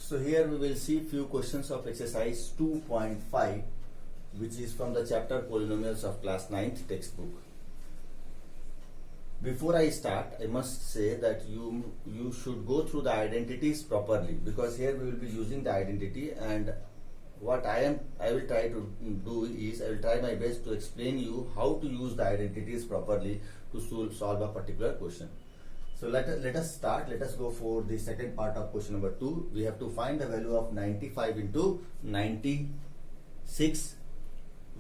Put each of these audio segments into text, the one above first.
So here we will see few questions of exercise 2.5, which is from the chapter Polynomials of class 9th textbook. Before I start, I must say that you should go through the identities properly, because here we will be using the identity, and what I will try to do is I will try my best to explain you how to use the identities properly to solve a particular question. So let us start. Let us go for the second part of question number 2. We have to find the value of 95 into 96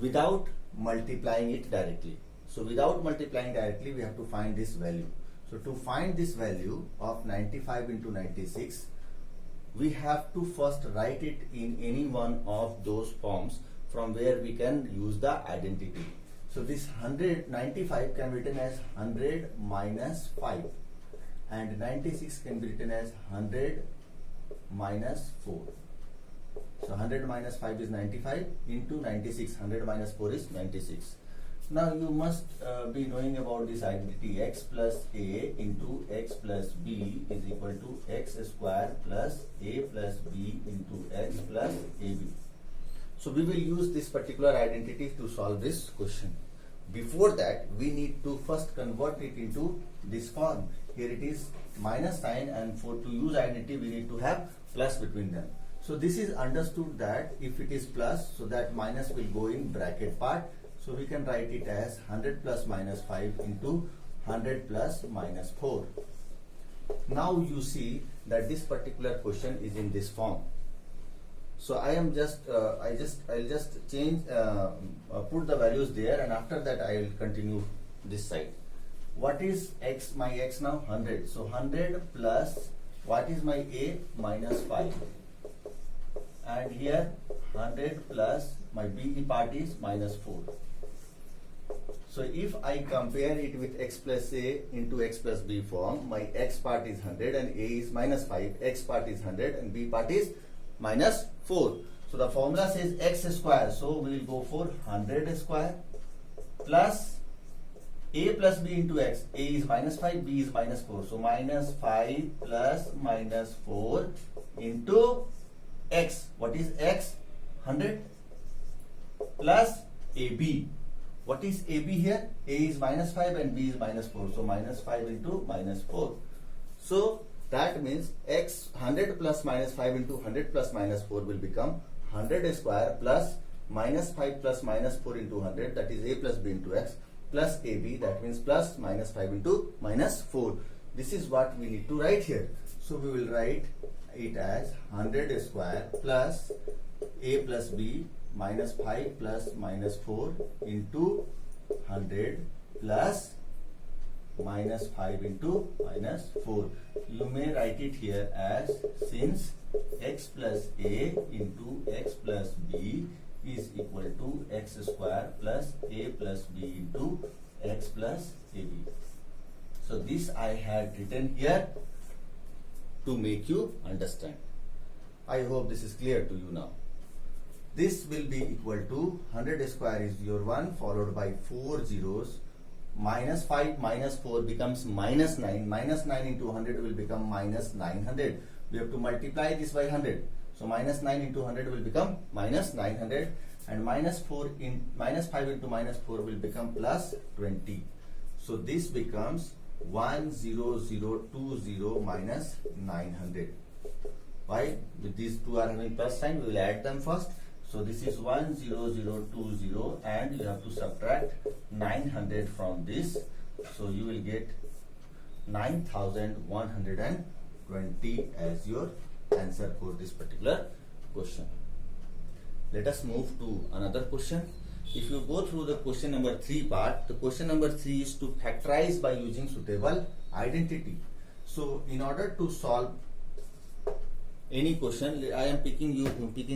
without multiplying it directly. So without multiplying directly, we have to find this value. So to find this value of 95 into 96, we have to first write it in any one of those forms from where we can use the identity. So this 95 can be written as 100 minus 5, and 96 can be written as 100 minus 4. So 100 minus 5 is 95 into 96. 100 minus 4 is 96. Now you must be knowing about this identity: x plus a into x plus b is equal to x square plus a plus b into x plus ab. So we will use this particular identity to solve this question. Before that, we need to first convert it into this form. Here it is minus sign, and for to use identity we need to have plus between them. So this is understood that if it is plus, so that minus will go in bracket part. So we can write it as 100 plus minus 5 into 100 plus minus 4. Now you see that this particular question is in this form. So I'll just change, put the values there, and after that I will continue this side. What is x, my x now? 100. So 100 plus, what is my a? Minus 5. And here 100 plus my b part is minus 4. So if I compare it with x plus a into x plus b form, my x part is 100 and a is minus 5, x part is 100 and b part is minus 4. So the formula says x square, so we will go for 100 square plus a plus b into x. A is minus 5, b is minus 4. So minus 5 plus minus 4 into x. What is x? 100 plus ab. What is AB here? A is minus 5 and B is minus 4. So minus 5 into minus 4. So that means x 100 plus minus 5 into 100 plus minus 4 will become 100 square plus minus 5 plus minus 4 into 100, that is a plus b into x, plus AB, that means plus minus 5 into minus 4. This is what we need to write here. So we will write it as 100 square plus a plus b minus 5 plus minus 4 into 100 plus minus 5 into minus 4. You may write it here as, since x plus a into x plus b is equal to x square plus a plus b into x plus ab. So this I had written here to make you understand. I hope this is clear to you now. This will be equal to 100 square is your 1 followed by 4 zeros. Minus 5 minus 4 becomes minus 9. Minus 9 into 100 will become minus 900. We have to multiply this by 100. So minus 9 into 100 will become minus 900. And minus 5 into minus 4 will become plus 20. So this becomes 10020 minus 900. Why? With these two are having plus sign, we will add them first. So this is 10020, and you have to subtract 900 from this. So you will get 9120 as your answer for this particular question. Let us move to another question. If you go through the question number 3 part, the question number 3 is to factorize by using suitable identity. So in order to solve any question, I am picking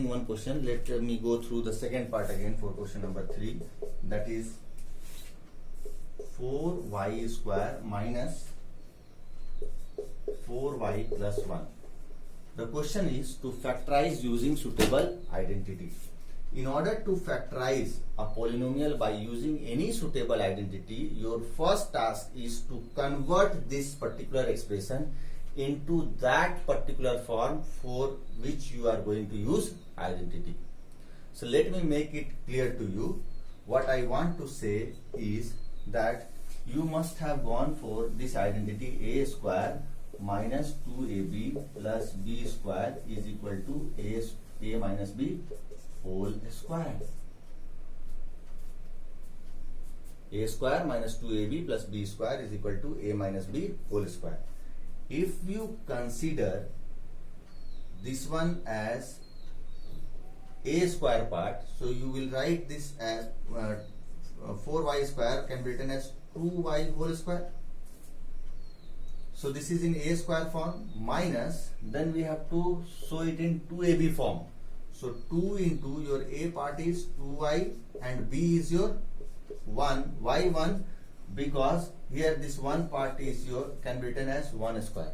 one question. Let me go through the second part again for question number 3. That is 4y square minus 4y plus 1. The question is to factorize using suitable identity. In order to factorize a polynomial by using any suitable identity, your first task is to convert this particular expression into that particular form for which you are going to use identity. So let me make it clear to you. What I want to say is that you must have gone for this identity a square minus 2ab plus b square is equal to a minus b whole square. A square minus 2ab plus b square is equal to a minus b whole square. If you consider this one as a square part, so you will write this as 4y square can be written as 2y whole square. So this is in a square form minus, then we have to show it in 2ab form. So 2 into your a part is 2y and b is your 1. Why 1? Because here this one part is your can be written as 1 square.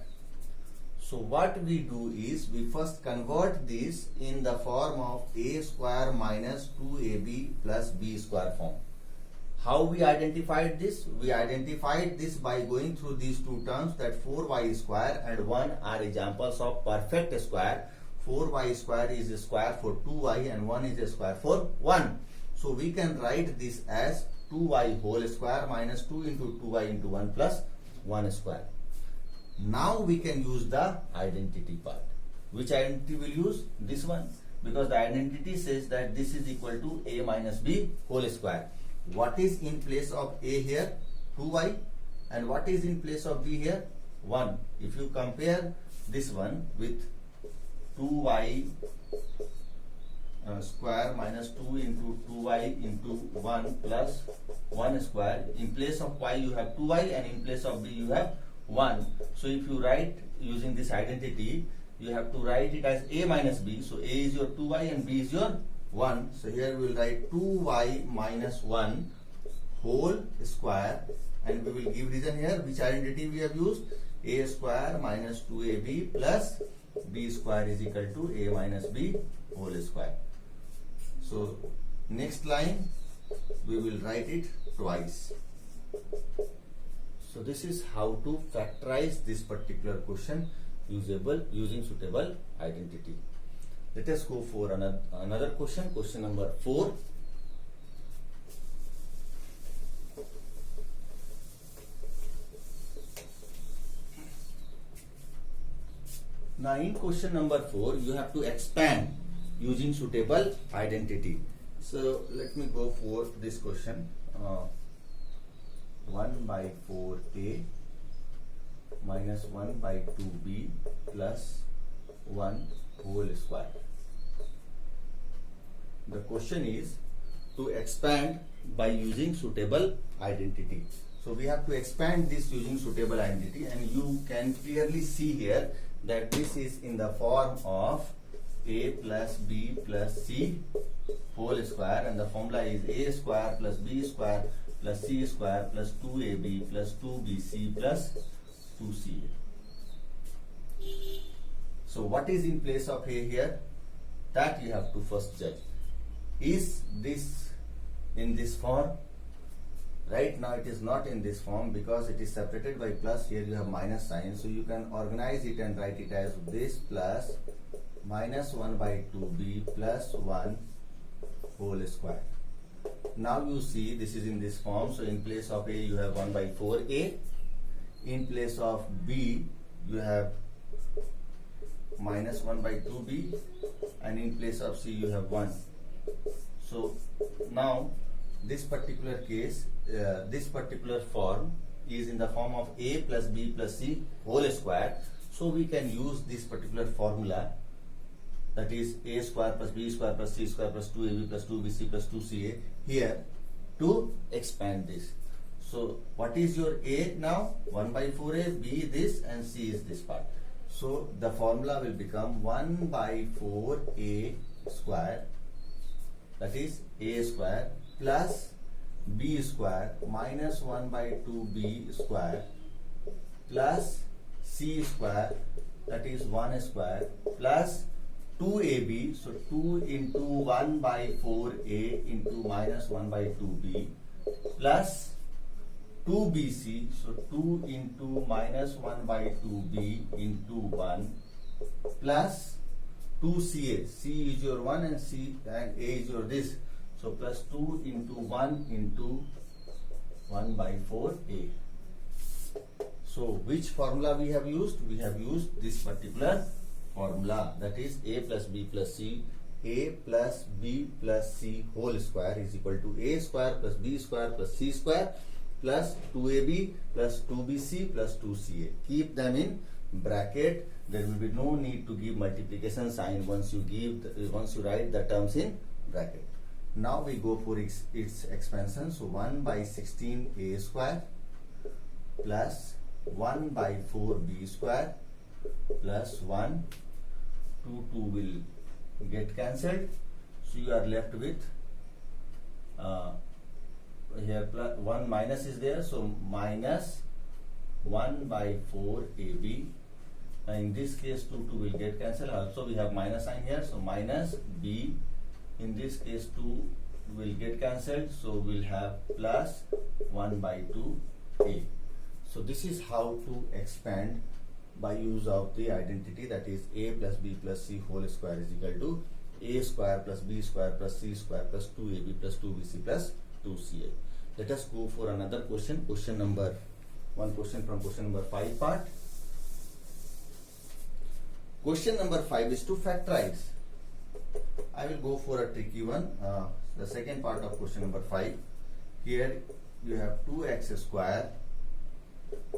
So what we do is we first convert this in the form of a square minus 2ab plus b square form. How we identified this? We identified this by going through these two terms, that 4y square and 1 are examples of perfect square. 4y square is a square for 2y and 1 is a square for 1. So we can write this as 2y whole square minus 2 into 2y into 1 plus 1 square. Now we can use the identity part. Which identity will use? This one. Because the identity says that this is equal to a minus b whole square. What is in place of a here? 2y. And what is in place of b here? 1. If you compare this one with 2y square minus 2 into 2y into 1 plus 1 square. In place of y you have 2y and in place of b you have 1. So if you write using this identity, you have to write it as a minus b. So a is your 2y and b is your 1. So here we will write 2y minus 1 whole square, and we will give reason here which identity we have used. A square minus 2ab plus b square is equal to a minus b whole square. So next line we will write it twice. So this is how to factorize this particular question using suitable identity. Let us go for another question, question number 4. Now in question number 4, you have to expand using suitable identity. So let me go for this question. 1 by 4a minus 1 by 2b plus 1 whole square. The question is to expand by using suitable identity. So we have to expand this using suitable identity, and you can clearly see here that this is in the form of a plus b plus c whole square, and the formula is a square plus b square plus c square plus 2ab plus 2bc plus 2ca. So what is in place of a here? That you have to first judge. Is this in this form? Right now it is not in this form because it is separated by plus. Here you have minus sign, so you can organize it and write it as this plus minus 1 by 2b plus 1 whole square. Now you see this is in this form, so in place of a you have 1 by 4a, in place of b you have minus 1 by 2b, and in place of c you have 1. So now this particular case, this particular form is in the form of a plus b plus c whole square. So we can use this particular formula, that is a square plus b square plus c square plus 2ab plus 2bc plus 2ca here to expand this. So what is your a now? 1 by 4a, b this, and c is this part. So the formula will become 1 by 4a square, that is a square plus b square minus 1 by 2b square plus c square, that is 1 square plus 2ab, so 2 into 1 by 4a into minus 1 by 2b plus 2bc, so 2 into minus 1 by 2b into 1 plus 2ca. C is your 1 and C and A is your this. So plus 2 into 1 into 1 by 4a. So which formula we have used? We have used this particular formula, that is a plus b plus c. A plus b plus c whole square is equal to a square plus b square plus c square plus 2ab plus 2bc plus 2ca. Keep them in bracket. There will be no need to give multiplication sign once you write the terms in bracket. Now we go for its expansion. So 1 by 16 a square plus 1 by 4b square plus 1, 2 will get cancelled. So you are left with here plus 1 minus is there, so minus 1 by 4 AB. In this case 2 will get cancelled. Also we have minus sign here, so minus B. In this case 2 will get cancelled, so we'll have plus 1 by 2 A. So this is how to expand by use of the identity, that is a plus b plus c whole square is equal to a square plus b square plus c square plus 2ab plus 2bc plus 2ca. Let us go for another question. Question from question number 5 part. Question number 5 is to factorize. I will go for a tricky one. The second part of question number 5. Here you have 2x square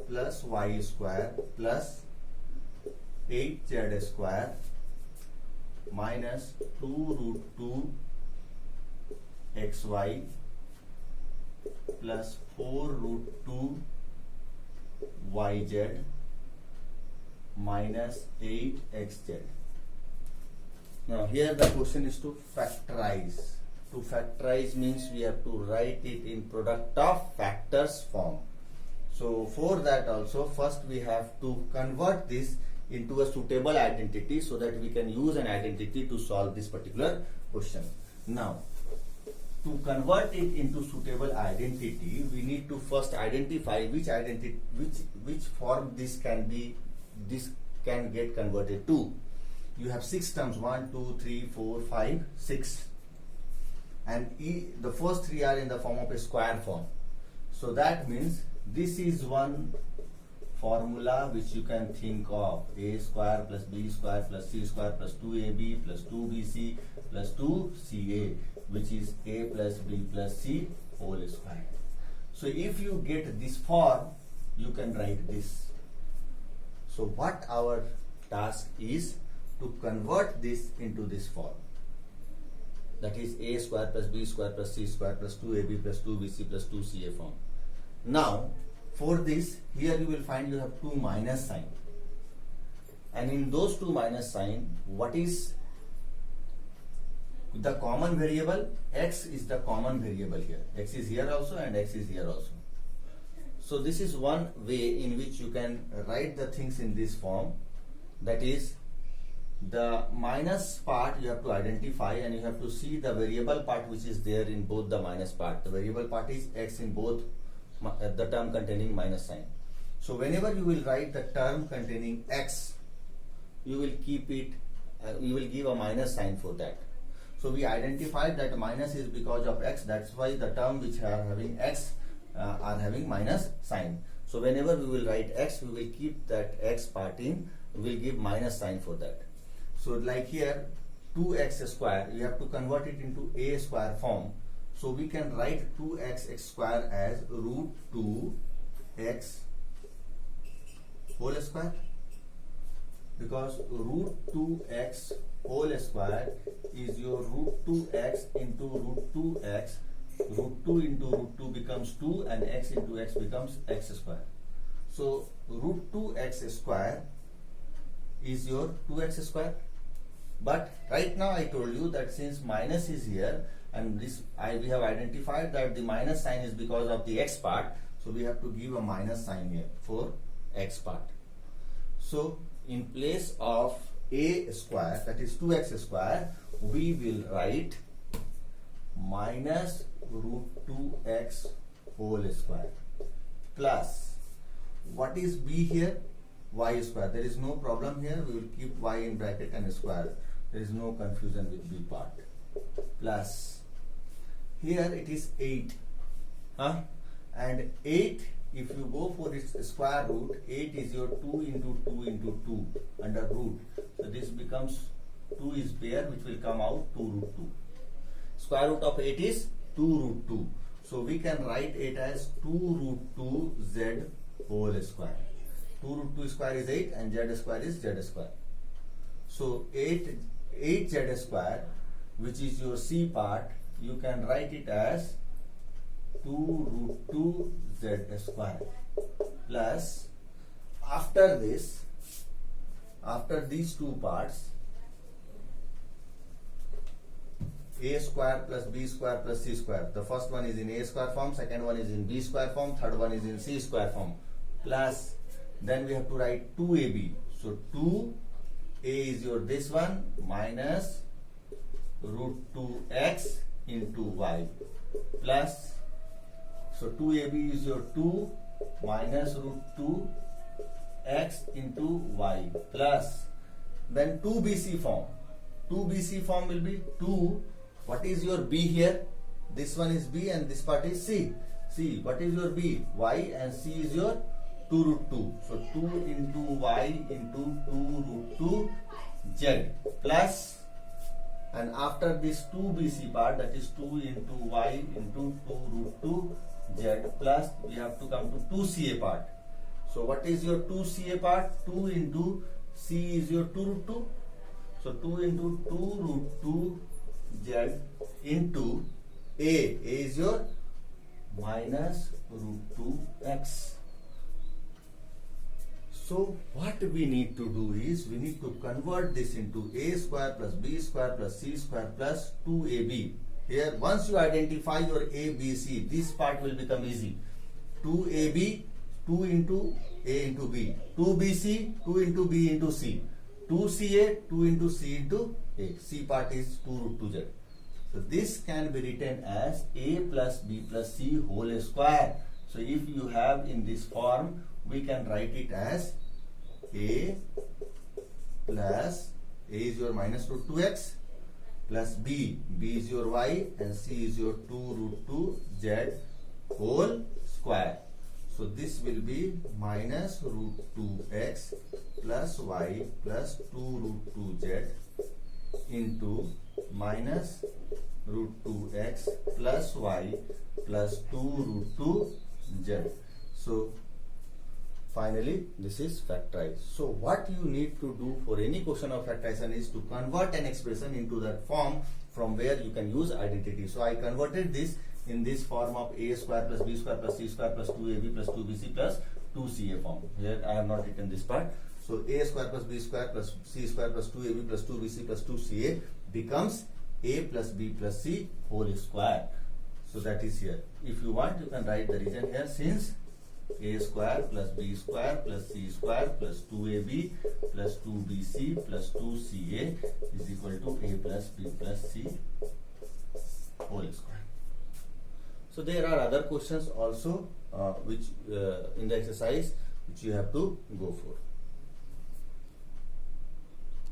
plus y square plus 8z square minus 2 root 2 xy plus 4 root 2 yz minus 8xz. Now here the question is to factorize. To factorize means we have to write it in product of factors form. So for that also, first we have to convert this into a suitable identity so that we can use an identity to solve this particular question. Now, to convert it into suitable identity, we need to first identify which form this can get converted to. You have 6 terms, 1, 2, 3, 4, 5, 6, and the first 3 are in the form of a square form. So that means this is one formula which you can think of: a square plus b square plus c square plus 2ab plus 2bc plus 2ca, which is a plus b plus c whole square. So if you get this form, you can write this. So what our task is to convert this into this form, that is a square plus b square plus c square plus 2ab plus 2bc plus 2ca form. Now for this, here you will find you have 2 minus sign, and in those 2 minus sign, what is the common variable? X is the common variable here. X is here also and x is here also. So this is one way in which you can write the things in this form, that is the minus part you have to identify, and you have to see the variable part which is there in both the minus part. The variable part is x in both the term containing minus sign. So whenever you will write the term containing x, you will keep it, you will give a minus sign for that. So we identified that minus is because of x, that's why the term which are having x are having minus sign. So whenever we will write x, we will keep that x part in, we will give minus sign for that. So like here 2x square, you have to convert it into a square form. So we can write 2x square as root 2x whole square, because root 2x whole square is your root 2x into root 2x. Root 2 into root 2 becomes 2, and x into x becomes x square. So root 2x square is your 2x square. But right now I told you that since minus is here, and this we have identified that the minus sign is because of the x part, so we have to give a minus sign here for x part. So in place of a square, that is 2x square, we will write minus root 2x whole square. plus, what is b here? Y square. There is no problem here. We will keep y in bracket and square. There is no confusion with b part. Plus, here it is 8. And 8, if you go for its square root, 8 is your 2 into 2 into 2 under root. So this becomes 2 is pair, which will come out 2 root 2. Square root of 8 is 2 root 2. So we can write it as 2 root 2 z whole square. 2 root 2 square is 8 and z square is z square. So 8z square, which is your c part, you can write it as 2 root 2 z square plus, after this, after these two parts, a square plus b square plus c square. The first one is in a square form, second one is in b square form, third one is in c square form. Plus, then we have to write 2ab. So 2a is your this one minus root 2x into y plus, so 2ab is your 2 minus root 2x into y plus, then 2bc form. 2bc form will be 2. What is your b here? This one is b and this part is c. C, what is your b? Y, and c is your 2 root 2. So 2 into y into 2 root 2 z plus, and after this 2bc part, that is 2 into y into 2 root 2 z plus, we have to come to 2ca part. So what is your 2ca part? 2 into c is your 2 root 2. So 2 into 2 root 2 z into a is your minus root 2x. So what we need to do is, we need to convert this into a square plus b square plus c square plus 2ab. Here, once you identify your a, b, c, this part will become easy. 2ab, 2 into a into b. 2bc, 2 into b into c. 2ca, 2 into c into a. C part is 2 root 2z. So this can be written as a plus b plus c whole square. So if you have in this form, we can write it as a plus, a is your minus root 2x, plus b is your y, and c is your 2 root 2 z whole square. So this will be minus root 2x plus y plus 2 root 2z into minus root 2x plus y plus 2 root 2z. So finally, this is factorized. So what you need to do for any question of factorization is to convert an expression into that form from where you can use identity. So I converted this in this form of a square plus b square plus c square plus 2ab plus 2bc plus 2ca form. Here I have not written this part. So a square plus b square plus c square plus 2ab plus 2bc plus 2ca becomes a plus b plus c whole square. So that is here. If you want, you can write the reason here, since a square plus b square plus c square plus 2ab plus 2bc plus 2ca is equal to a plus b plus c whole square. So there are other questions also which in the exercise which you have to go for.